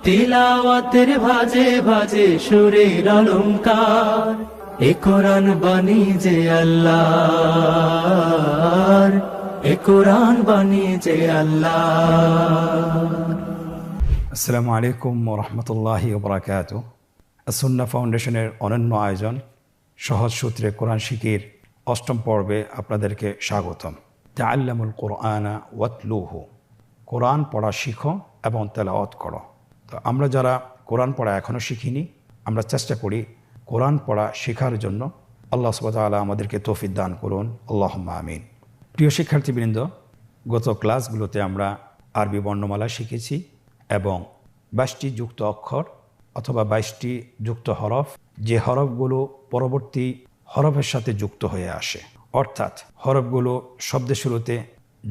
তিলাওয়াতের ভাজে ভাজে সুরের অলংকার, এ কোরআন বাণী যে আল্লাহর, এ কোরআন বাণী যে আল্লাহর। আসসালামু আলাইকুম ওরহমতুল্লাহি ওবরাকাতুহ। আসুন্নাহ ফাউন্ডেশনের অনন্য আয়োজন সহজ সূত্রে কোরআন শিখির অষ্টম পর্বে আপনাদেরকে স্বাগতম। তাআল্লামুল কোরআনা ওয়াতলুহু, কোরআন পড়া শিখো এবং তেলাওয়াত করো। তো আমরা যারা কোরআন পড়া এখনও শিখিনি, আমরা চেষ্টা করি কোরআন পড়া শেখার জন্য। আল্লাহ সুবহানাহু ওয়া তাআলা আমাদেরকে তৌফিক দান করুন, আল্লাহুম্মা আমিন। প্রিয় শিক্ষার্থীবৃন্দ, গত ক্লাসগুলোতে আমরা আরবি বর্ণমালা শিখেছি এবং 22টি যুক্ত অক্ষর অথবা 22টি যুক্ত হরফ, যে হরফগুলো পরবর্তী হরফের সাথে যুক্ত হয়ে আসে, অর্থাৎ হরফগুলো শব্দের শুরুতে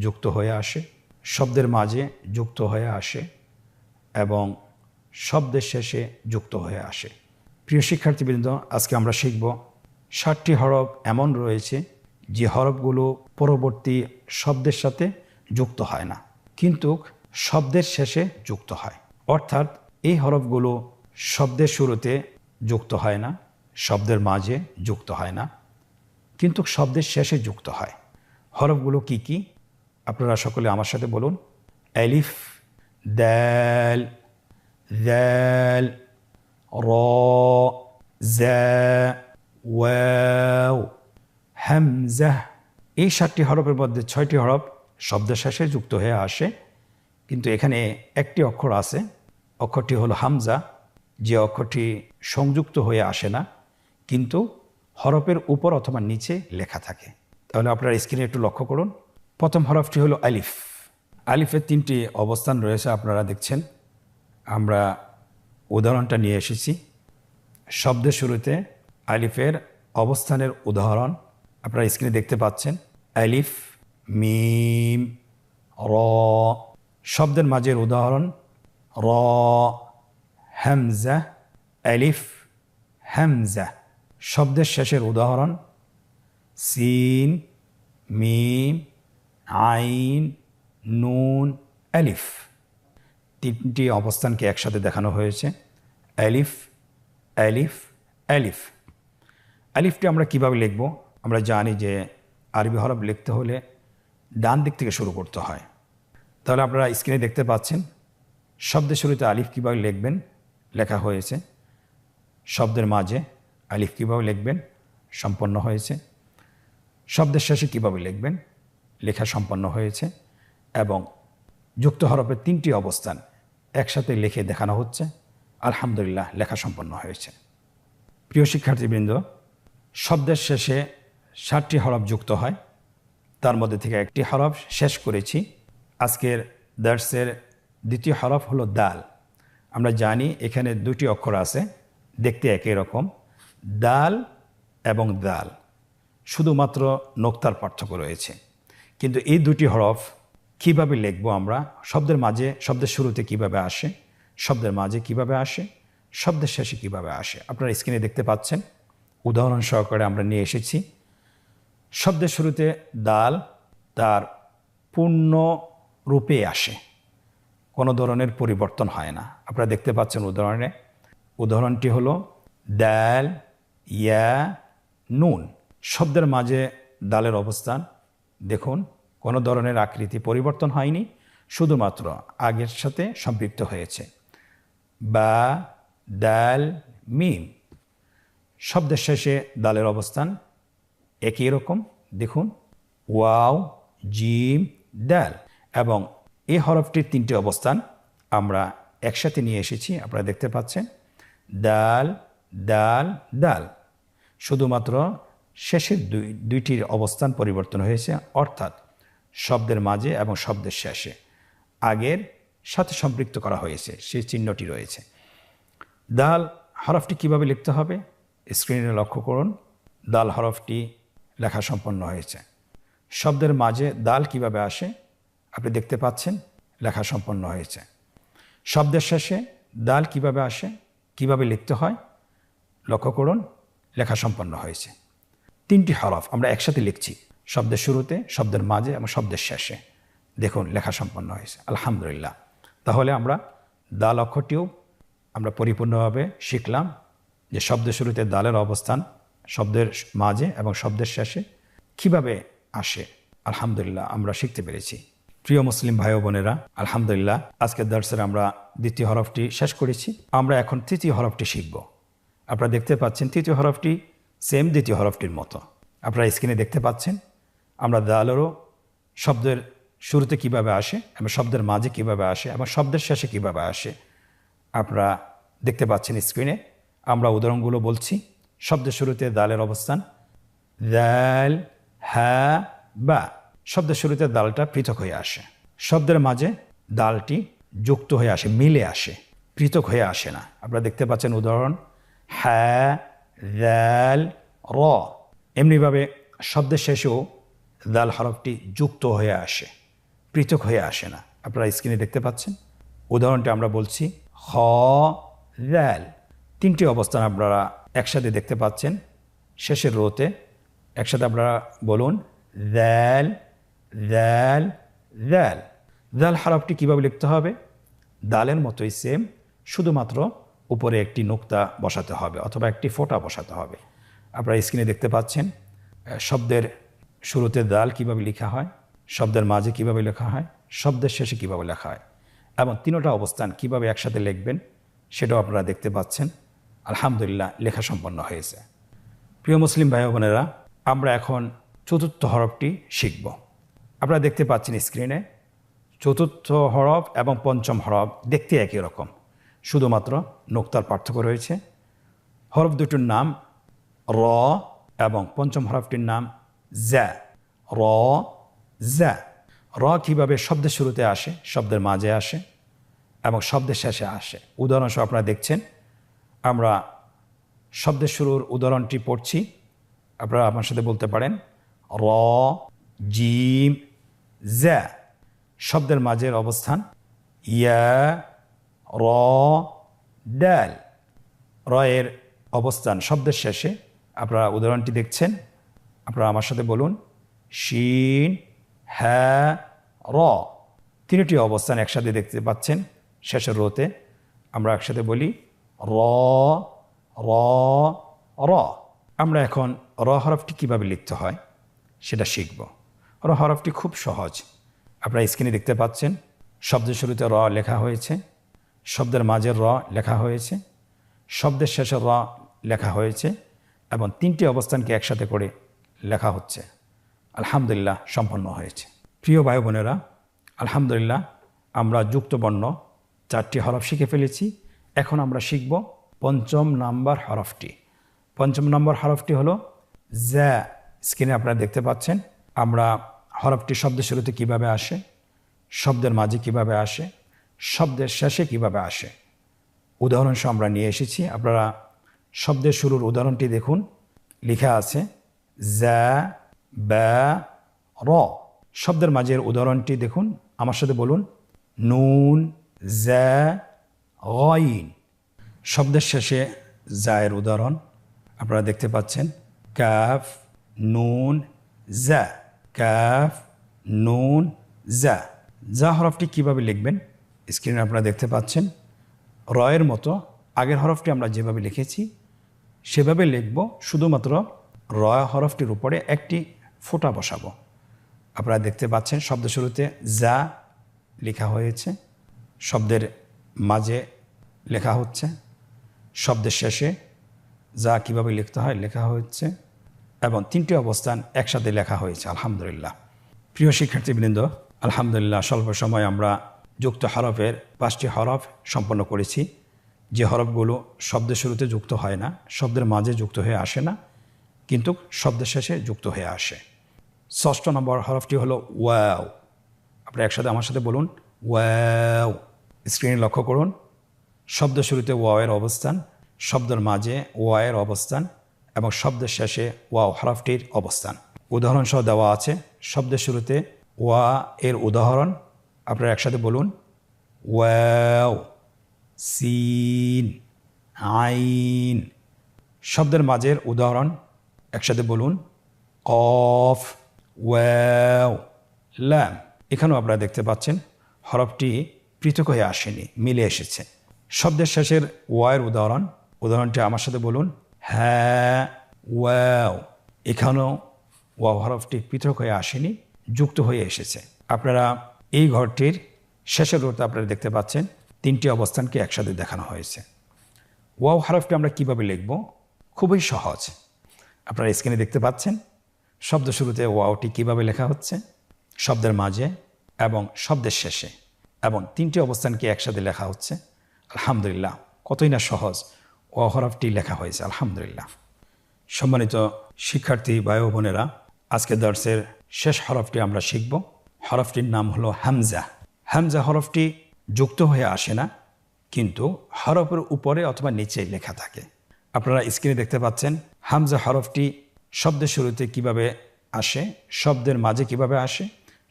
যুক্ত হয়ে আসে, শব্দের মাঝে যুক্ত হয়ে আসে এবং শব্দের শেষে যুক্ত হয়ে আসে। প্রিয় শিক্ষার্থীবৃন্দ, আজকে আমরা শিখব 60টি হরফ এমন রয়েছে যে হরফগুলো পরবর্তী শব্দের সাথে যুক্ত হয় না, কিন্তু শব্দের শেষে যুক্ত হয়। অর্থাৎ এই হরফগুলো শব্দের শুরুতে যুক্ত হয় না, শব্দের মাঝে যুক্ত হয় না, কিন্তু শব্দের শেষে যুক্ত হয়। হরফগুলো কি কি? আপনারা সকলে আমার সাথে বলুন। আলিফ, দাল, যাল, র, জা, ওয়াও, হামজা। এই 7টি হরফের মধ্যে 6টি হরফ শব্দের শেষে যুক্ত হয়ে আসে, কিন্তু এখানে একটি অক্ষর আছে, অক্ষরটি হলো হামজা, যে অক্ষরটি সংযুক্ত হয়ে আসে না, কিন্তু হরফের উপর অথবা নিচে লেখা থাকে। তাহলে আপনারা স্ক্রিনে একটু লক্ষ্য করুন। প্রথম হরফটি হলো আলিফ। আলিফের 3টি অবস্থান রয়েছে, আপনারা দেখছেন। আমরা উদাহরণটা নিয়ে এসেছি। শব্দের শুরুতে আলিফের অবস্থানের উদাহরণ আপনারা স্ক্রিনে দেখতে পাচ্ছেন। আলিফ, মিম, র। শব্দের মাঝের উদাহরণ র, হামজা, আলিফ, হামজা। শব্দের শেষের উদাহরণ সিন, মিম, আইন, নুন, আলিফ। 3টি অবস্থানকে একসাথে দেখানো হয়েছে। আলিফ, আলিফ, আলিফ। আলিফটি আমরা কিভাবে লিখব? আমরা জানি যে আরবি হরফ লিখতে হলে ডান দিক থেকে শুরু করতে হয়। তাহলে আপনারা স্ক্রিনে দেখতে পাচ্ছেন শব্দের শুরুতে আলিফ কীভাবে লিখবেন লেখা হয়েছে, শব্দের মাঝে আলিফ কীভাবে লিখবেন সম্পন্ন হয়েছে, শব্দের শেষে কীভাবে লিখবেন লেখা সম্পন্ন হয়েছে, এবং যুক্ত হরফের 3টি অবস্থান একসাথে লিখে দেখানো হচ্ছে। আলহামদুলিল্লাহ, লেখা সম্পন্ন হয়েছে। প্রিয় শিক্ষার্থীবৃন্দ, শব্দের শেষে 7টি হরফ যুক্ত হয়, তার মধ্যে থেকে একটি হরফ শেষ করেছি। আজকের দার্সের দ্বিতীয় হরফ হলো দাল। আমরা জানি এখানে 2টি অক্ষর আছে, দেখতে একই রকম, দাল এবং দাল, শুধুমাত্র নোক্তার পার্থক্য রয়েছে। কিন্তু এই 2টি হরফ কিভাবে লিখব আমরা? শব্দের মাঝে, শব্দের শুরুতে কিভাবে আসে, শব্দের মাঝে কিভাবে আসে, শব্দের শেষে কিভাবে আসে, আপনারা স্ক্রিনে দেখতে পাচ্ছেন। উদাহরণ সহকারে আমরা নিয়ে এসেছি। শব্দের শুরুতে দাল তার পূর্ণ রূপে আসে, কোনো ধরনের পরিবর্তন হয় না। আপনারা দেখতে পাচ্ছেন উদাহরণটি হলো দাল, ইয়া, নুন। শব্দের মাঝে দালের অবস্থান দেখুন, কোনো ধরনের আকৃতি পরিবর্তন হয়নি, শুধুমাত্র আগের সাথে সম্পৃক্ত হয়েছে। বা, দাল, মিম। শব্দের শেষে দালের অবস্থান একই রকম, দেখুন, ওয়াও, জিম, দাল। এবং এই হরফটির 3টি অবস্থান আমরা একসাথে নিয়ে এসেছি, আপনারা দেখতে পাচ্ছেন। দাল, দাল, দাল। শুধুমাত্র শেষের 2টির অবস্থান পরিবর্তন হয়েছে, অর্থাৎ শব্দের মাঝে এবং শব্দের শেষে আগের সাথে সম্পৃক্ত করা হয়েছে, সেই চিহ্নটি রয়েছে। দাল হরফটি কিভাবে লিখতে হবে স্ক্রিনে লক্ষ্য করুন। দাল হরফটি লেখা সম্পন্ন হয়েছে। শব্দের মাঝে দাল কিভাবে আসে আপনি দেখতে পাচ্ছেন, লেখা সম্পন্ন হয়েছে। শব্দের শেষে দাল কিভাবে আসে, কিভাবে লিখতে হয় লক্ষ্য করুন, লেখা সম্পন্ন হয়েছে। 3টি হরফ আমরা একসাথে লিখছি, শব্দের শুরুতে, শব্দের মাঝে এবং শব্দের শেষে। দেখুন লেখা সম্পন্ন হয়েছে, আলহামদুলিল্লাহ। তাহলে আমরা দাল অক্ষরটিও আমরা পরিপূর্ণভাবে শিখলাম যে শব্দের শুরুতে দালের অবস্থান, শব্দের মাঝে এবং শব্দের শেষে কিভাবে আসে। আলহামদুলিল্লাহ আমরা শিখতে পেরেছি। প্রিয় মুসলিম ভাই ও বোনেরা, আলহামদুলিল্লাহ আজকের দর্শে আমরা দ্বিতীয় হরফটি শেষ করেছি। আমরা এখন তৃতীয় হরফটি শিখব। আপনারা দেখতে পাচ্ছেন তৃতীয় হরফটি সেম দ্বিতীয় হরফটির মতো। আপনারা স্ক্রিনে দেখতে পাচ্ছেন আমরা দালেরও শব্দের শুরুতে কিভাবে আসে এবং শব্দের মাঝে কিভাবে আসে এবং শব্দের শেষে কিভাবে আসে আপনারা দেখতে পাচ্ছেন স্ক্রিনে। আমরা উদাহরণগুলো বলছি। শব্দের শুরুতে দালের অবস্থান দাল, হা, বা। শব্দের শুরুতে দালটা পৃথক হয়ে আসে। শব্দের মাঝে দালটি যুক্ত হয়ে আসে, মিলে আসে, পৃথক হয়ে আসে না। আপনারা দেখতে পাচ্ছেন উদাহরণ হা, দাল, র। এমনিভাবে শব্দের শেষেও দাল হরফটি যুক্ত হয়ে আসে, পৃথক হয়ে আসে না। আপনারা স্ক্রিনে দেখতে পাচ্ছেন উদাহরণটি আমরা বলছি খ, দাল। তিনটি অবস্থান আপনারা একসাথে দেখতে পাচ্ছেন শেষের রোতে। একসাথে আপনারা বলুন দাল, দাল, দাল। দাল হরফটি কীভাবে লিখতে হবে? দালের মতোই সেম, শুধুমাত্র উপরে একটি নোক্তা বসাতে হবে অথবা একটি ফোঁটা বসাতে হবে। আপনারা স্ক্রিনে দেখতে পাচ্ছেন শব্দের শুরুতে দাল কিভাবে লেখা হয়, শব্দের মাঝে কিভাবে লেখা হয়, শব্দের শেষে কিভাবে লেখা হয় এবং তিনোটা অবস্থান কিভাবে একসাথে লিখবেন সেটাও আপনারা দেখতে পাচ্ছেন। আলহামদুলিল্লাহ লেখা সম্পন্ন হয়েছে। প্রিয় মুসলিম ভাই বোনেরা, আমরা এখন চতুর্থ হরফটি শিখব। আপনারা দেখতে পাচ্ছেন স্ক্রিনে চতুর্থ হরফ এবং পঞ্চম হরফ দেখতে একই রকম, শুধুমাত্র নোক্তার পার্থক্য রয়েছে। হরফ দুটোর নাম র এবং পঞ্চম হরফটির নাম জ্যা। র, জ্যা। র কীভাবে শব্দের শুরুতে আসে, শব্দের মাঝে আসে এবং শব্দের শেষে আসে উদাহরণসহ আপনারা দেখছেন। আমরা শব্দের শুরুর উদাহরণটি পড়ছি। আপনারা আমার সাথে বলতে পারেন র, জিম, জ্যা। শব্দের মাঝের অবস্থান ইয়া, র, ডাল। র এর অবস্থান শব্দের শেষে। আপনারা উদাহরণটি দেখছেন। আপনারা আমার সাথে বলুন শিন, হ্যাঁ, র। তিনটি অবস্থান একসাথে দেখতে পাচ্ছেন শেষের রোতে। আমরা একসাথে বলি র, র, র। আমরা এখন র হরফটি কীভাবে লিখতে হয় সেটা শিখব। র হরফটি খুব সহজ। আপনারা স্ক্রিনে দেখতে পাচ্ছেন শব্দের শুরুতে র লেখা হয়েছে, শব্দের মাঝের র লেখা হয়েছে, শব্দের শেষের র লেখা হয়েছে এবং তিনটি অবস্থানকে একসাথে করে লেখা হচ্ছে। আলহামদুলিল্লাহ সম্পন্ন হয়েছে। প্রিয় ভাই বোনেরা, আলহামদুলিল্লাহ আমরা যুক্তবর্ণ 4টি হরফ শিখে ফেলেছি। এখন আমরা শিখব পঞ্চম নাম্বার হরফটি। পঞ্চম নম্বর হরফটি হলো জ্যা। স্ক্রিনে আপনারা দেখতে পাচ্ছেন আমরা হরফটি শব্দের শুরুতে কিভাবে আসে, শব্দের মাঝে কিভাবে আসে, শব্দের শেষে কিভাবে আসে উদাহরণসহ আমরা নিয়ে এসেছি। আপনারা শব্দের শুরুর উদাহরণটি দেখুন, লেখা আছে জ্যা, ব্যা, র। শব্দের মাঝের উদাহরণটি দেখুন, আমার সাথে বলুন নুন, জ্যা, গইন। শব্দের শেষে জায়ের উদাহরণ আপনারা দেখতে পাচ্ছেন কাফ, নুন, জ্যা। কাফ, নুন, জ্যা। যা হরফটি কিভাবে লিখবেন স্ক্রিনে আপনারা দেখতে পাচ্ছেন। রয়ের মতো আগের হরফটি আমরা যেভাবে লিখেছি সেভাবে লিখব, শুধুমাত্র র হরফটির উপরে একটি ফোঁটা বসাবো। আপনারা দেখতে পাচ্ছেন শব্দ শুরুতে যা লেখা হয়েছে, শব্দের মাঝে লেখা হচ্ছে, শব্দের শেষে যা কিভাবে লিখতে হয় লেখা হচ্ছে এবং তিনটি অবস্থান একসাথে লেখা হয়েছে। আলহামদুলিল্লাহ। প্রিয় শিক্ষার্থীবৃন্দ, আলহামদুলিল্লাহ স্বল্প সময় আমরা যুক্ত হরফের 5টি হরফ সম্পন্ন করেছি। যে হরফগুলো শব্দের শুরুতে যুক্ত হয় না, শব্দের মাঝে যুক্ত হয়ে আসে না, কিন্তু শব্দের শেষে যুক্ত হয়ে আসে। 6 নম্বর হরফটি হলো ওয়াও। আপনারা একসাথে আমার সাথে বলুন ওয়াও। স্ক্রিনে লক্ষ্য করুন শব্দের শুরুতে ওয়াওয়ের অবস্থান, শব্দের মাঝে ওয়াওয়ের অবস্থান এবং শব্দের শেষে ওয়াও হরফটির অবস্থান উদাহরণ সহ দেওয়া আছে। শব্দের শুরুতে ওয়া এর উদাহরণ আপনারা একসাথে বলুন ওয়াও, সিন, আইন। শব্দের মাঝের উদাহরণ একসাথে বলুন কফ, ওয়াও, লাম। এখানেও আপনারা দেখতে পাচ্ছেন হরফটি পৃথক হয়ে আসেনি, মিলে এসেছে। শব্দের শেষের ওয়ায়ের উদাহরণটি আমার সাথে বলুন। হ্যাঁ ওয়াও, এখানেও ওয়াও হরফটি পৃথক হয়ে আসেনি, যুক্ত হয়ে এসেছে। আপনারা এই ঘরটির শেষের রোতে আপনারা দেখতে পাচ্ছেন 3টি অবস্থানকে একসাথে দেখানো হয়েছে। ওয়াও হরফটি আমরা কিভাবে লিখব? খুবই সহজ। আপনারা স্ক্রিনে দেখতে পাচ্ছেন শব্দ শুরুতে ওয়াওটি কিভাবে লেখা হচ্ছে, শব্দের মাঝে এবং শব্দের শেষে, এবং 3টি অবস্থানকে একসাথে লেখা হচ্ছে। আলহামদুলিল্লাহ, কতই না সহজ ওয়াও হরফটি লেখা হয়েছে। আলহামদুলিল্লাহ। সম্মানিত শিক্ষার্থী ভাই ও বোনেরা, আজকে দর্সের শেষ হরফটি আমরা শিখব। হরফটির নাম হলো হামজা। হামজা হরফটি যুক্ত হয়ে আসে না, কিন্তু হরফের উপরে অথবা নিচে লেখা থাকে। আপনারা স্ক্রিনে দেখতে পাচ্ছেন হামজা হরফটি শব্দের শুরুতে কিভাবে আসে, শব্দের মাঝে কিভাবে আসে,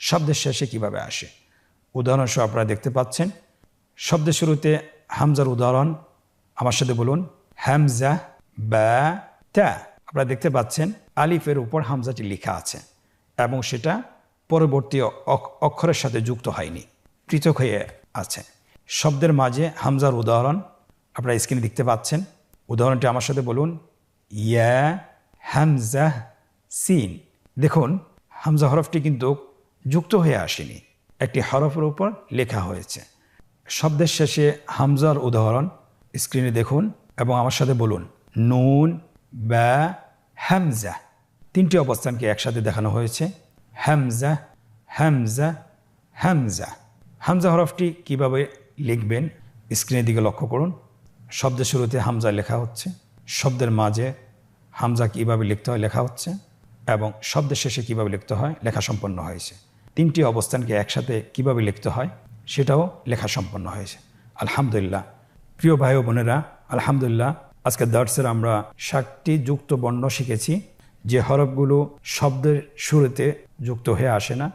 শব্দের শেষে কিভাবে আসে। উদাহরণসহ আপনারা দেখতে পাচ্ছেন শব্দের শুরুতে হামজার উদাহরণ আমার সাথে বলুন। হামজা বা তা। আপনারা দেখতে পাচ্ছেন আলিফের উপর হামজাটি লেখা আছে এবং সেটা পরবর্তী অক্ষরের সাথে যুক্ত হয়নি, পৃথক হয়ে আছে। শব্দের মাঝে হামজার উদাহরণ আপনারা স্ক্রিনে দেখতে পাচ্ছেন। উদাহরণটি আমার সাথে বলুন। ইয়া হামজা সিন। দেখুন হামজা হরফটি কিন্তু যুক্ত হয়ে আসেনি, একটি হরফের উপর লেখা হয়েছে। শব্দের শেষে হামজার উদাহরণ স্ক্রিনে দেখুন এবং আমার সাথে বলুন। নুন বা হামজা। 3টি অবস্থানকে একসাথে দেখানো হয়েছে। হামজা হামজা হামজা। হামজা হরফটি কিভাবে লিখবেন স্ক্রিনের দিকে লক্ষ্য করুন। শব্দের শুরুতে হামজা লেখা হচ্ছে, শব্দের মাঝে হামজা কিভাবে লিখতে হয় লেখা হচ্ছে, এবং শব্দের শেষে কিভাবে লিখতে হয় লেখা সম্পন্ন হয়েছে। 3টি অবস্থানকে একসাথে কিভাবে লিখতে হয় সেটাও লেখা সম্পন্ন হয়েছে। আলহামদুলিল্লাহ। প্রিয় ভাই ও বোনেরা, আলহামদুলিল্লাহ, আজকে দর্সের আমরা 7টি যুক্ত বর্ণ শিখেছি, যে হরফগুলো শব্দের শুরুতে যুক্ত হয়ে আসে না,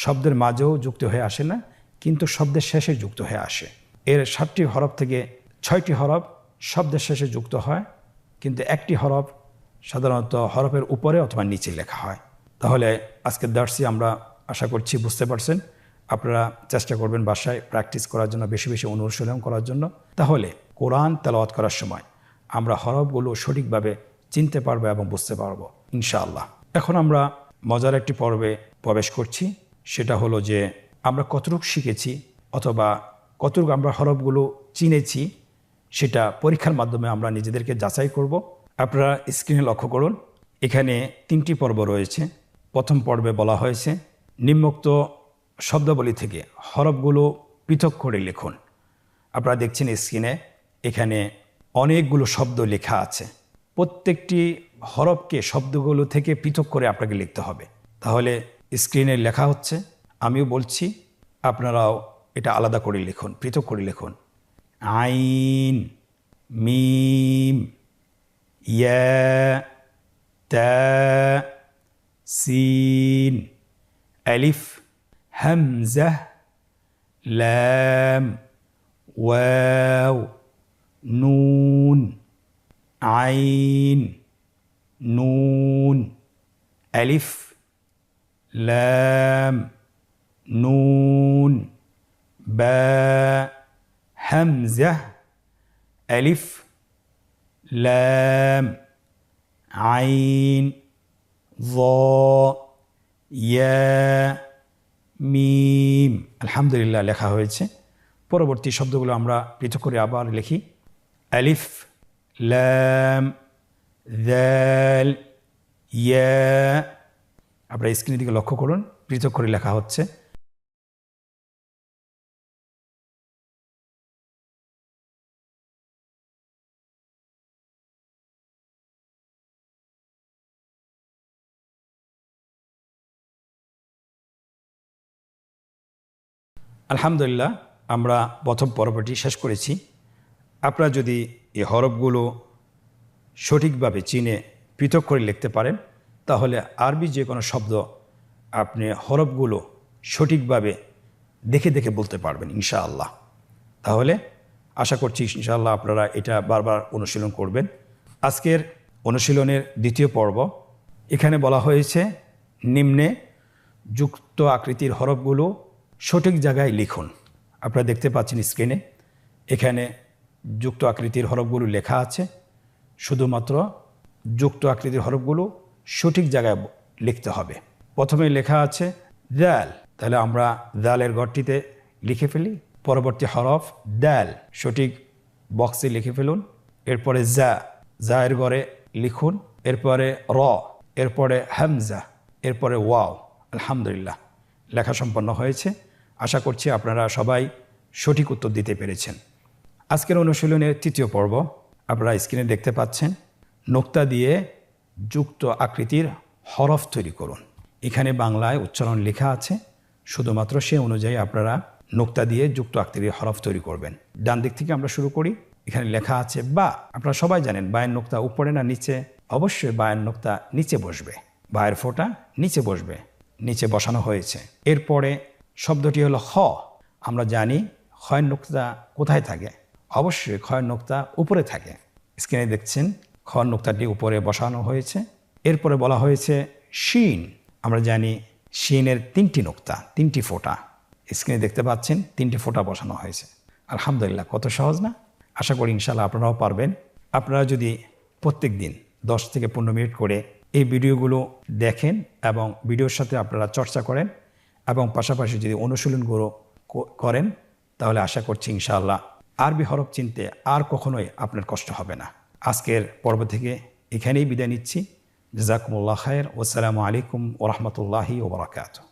শব্দের মাঝেও যুক্ত হয়ে আসে না, কিন্তু শব্দের শেষে যুক্ত হয়ে আসে। এর 7টি হরফ থেকে 6টি হরফ শব্দের শেষে যুক্ত হয়, কিন্তু একটি হরফ সাধারণত হরফের উপরে অথবা নিচে লেখা হয়। তাহলে আজকের দর্সে আমরা আশা করছি বুঝতে পারছেন। আপনারা চেষ্টা করবেন বাসায় প্র্যাকটিস করার জন্য, বেশি বেশি অনুশীলন করার জন্য। তাহলে কোরআন তেলাওয়াত করার সময় আমরা হরফগুলো সঠিকভাবে চিনতে পারবো এবং বুঝতে পারবো ইনশাআল্লাহ। এখন আমরা মজার একটি পর্বে প্রবেশ করছি। সেটা হলো যে আমরা কতটুকু শিখেছি অথবা কতটুকু আমরা হরফগুলো চিনেছি, সেটা পরীক্ষার মাধ্যমে আমরা নিজেদেরকে যাচাই করব। আপনারা স্ক্রিনে লক্ষ্য করুন, এখানে 3টি পর্ব রয়েছে। প্রথম পর্বে বলা হয়েছে নিম্নোক্ত শব্দাবলী থেকে হরফগুলো পৃথক করে লিখুন। আপনারা দেখছেন স্ক্রিনে এখানে অনেকগুলো শব্দ লেখা আছে। প্রত্যেকটি হরফকে শব্দগুলো থেকে পৃথক করে আপনাকে লিখতে হবে। তাহলে স্ক্রিনে লেখা হচ্ছে, আমিও বলছি, আপনারাও এটা আলাদা করে লিখুন, পৃথক করে লিখুন। আইন, মিম, ইয়া, তা, সিন, আলিফ, হামজা, লাম, ওয়াও, নুন, আইন, নুন, আলিফ, লাম, নুন, বা, হামজা, আলিফ, লাম, আইন, য, ইয়া, মিম। আলহামদুলিল্লাহ, লেখা হয়েছে। পরবর্তী শব্দগুলো আমরা পৃথক করে আবার লিখি। আলিফ, লাম, যাল, ইয়া। আপনারা স্ক্রিনের দিকে লক্ষ্য করুন, পৃথক করে লেখা হচ্ছে। আলহামদুলিল্লাহ, আমরা প্রথম পর্বটি শেষ করেছি। আপনারা যদি এই হরফগুলো সঠিকভাবে চিনে পৃথক করে লিখতে পারেন, তাহলে আরবি যে কোনো শব্দ আপনি হরফগুলো সঠিকভাবে দেখে দেখে বলতে পারবেন ইনশাআল্লাহ। তাহলে আশা করছি ইনশাআল্লাহ আপনারা এটা বারবার অনুশীলন করবেন। আজকের অনুশীলনের দ্বিতীয় পর্ব, এখানে বলা হয়েছে নিম্নে যুক্ত আকৃতির হরফগুলো সঠিক জায়গায় লিখুন। আপনারা দেখতে পাচ্ছেন স্ক্রিনে, এখানে যুক্ত আকৃতির হরফগুলো লেখা আছে, শুধুমাত্র যুক্ত আকৃতির হরফগুলো সঠিক জায়গায় লিখতে হবে। প্রথমে লেখা আছে দাল, তাহলে আমরা দালের ঘরটিতে লিখে ফেলি। পরবর্তী হরফ দাল, সঠিক বক্সে লিখে ফেলুন। এরপরে জায়ের ঘরে লিখুন। এরপরে র, এরপরে হামজা, এরপরে ওয়াও। আলহামদুলিল্লাহ, লেখা সম্পন্ন হয়েছে। আশা করছি আপনারা সবাই সঠিক উত্তর দিতে পেরেছেন। আজকের অনুশীলনের তৃতীয় পর্ব আপনারা স্ক্রিনে দেখতে পাচ্ছেন। নোক্তা দিয়ে যুক্ত আকৃতির হরফ তৈরি করুন। এখানে বাংলায় উচ্চারণ লেখা আছে, শুধুমাত্র সে অনুযায়ী আপনারা নোক্তা দিয়ে যুক্ত আকৃতির হরফ তৈরি করবেন। ডান দিক থেকে আমরা শুরু করি। এখানে লেখা আছে বা। আপনারা সবাই জানেন বায়ের নোক্তা উপরে না নিচে? অবশ্যই বায়ের নোক্তা নিচে বসবে, বায়ের ফোঁটা নিচে বসবে, নিচে বসানো হয়েছে। এরপরে শব্দটি হলো খ। আমরা জানি খয়ের নোক্তা কোথায় থাকে? অবশ্যই খয়ের নোক্তা উপরে থাকে। স্ক্রিনে দেখছেন খয়ের নোক্তাটি উপরে বসানো হয়েছে। এরপরে বলা হয়েছে শিন। আমরা জানি শিনের তিনটি নোক্তা, তিনটি ফোঁটা। স্ক্রিনে দেখতে পাচ্ছেন তিনটি ফোঁটা বসানো হয়েছে। আলহামদুলিল্লাহ, কত সহজ না? আশা করি ইনশাল্লাহ আপনারাও পারবেন। আপনারা যদি প্রত্যেক দিন 10 থেকে 15 মিনিট করে এই ভিডিওগুলো দেখেন এবং ভিডিওর সাথে আপনারা চর্চা করেন এবং পাশাপাশি যদি অনুশীলনগুলো করেন, তাহলে আশা করছি ইনশাআল্লাহ আরবি হরফ চিনতে আর কখনোই আপনার কষ্ট হবে না। আজকের পর্ব থেকে এখানেই বিদায় নিচ্ছি। জাযাকুমুল্লাহ খায়ের। ওয়াসসালামু আলাইকুম ওয়া রাহমাতুল্লাহি ওয়া বারাকাতুহু।